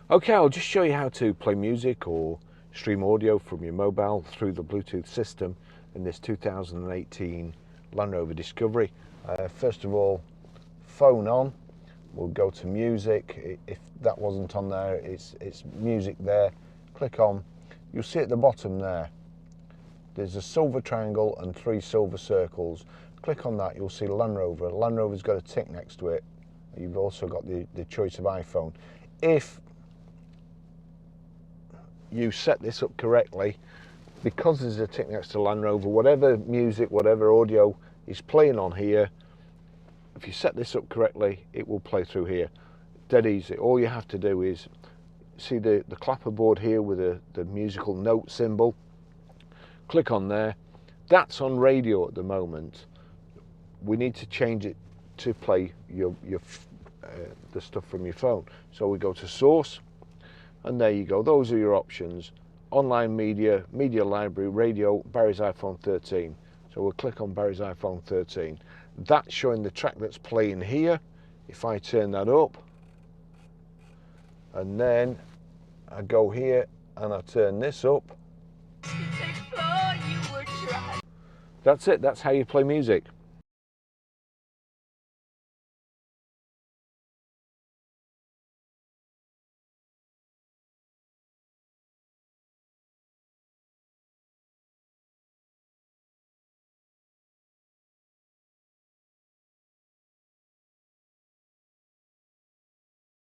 Okay, I'll just show you how to play music or stream audio from your mobile through the Bluetooth system in this 2018 Landrover Discovery. First of all, phone on. We'll go to music. If that wasn't on there, it's music there. Click on. You'll see at the bottom there's a silver triangle and 3 silver circles. Click on that, you'll see Land Rover. Land Rover's got a tick next to it. You've also got the choice of iPhone. If you set this up correctly, because there's a tick next to Land Rover, whatever music, whatever audio is playing on here, if you set this up correctly, it will play through here. Dead easy. All you have to do is see the clapperboard here with the musical note symbol. Click on there. That's on radio at the moment. We need to change it to play the stuff from your phone. So we go to source, and there you go. Those are your options: online media, media library, radio, Barry's iPhone 13. So we'll click on Barry's iPhone 13. That's showing the track that's playing here. If I turn that up, and then I go here and I turn this up, that's it. That's how you play music.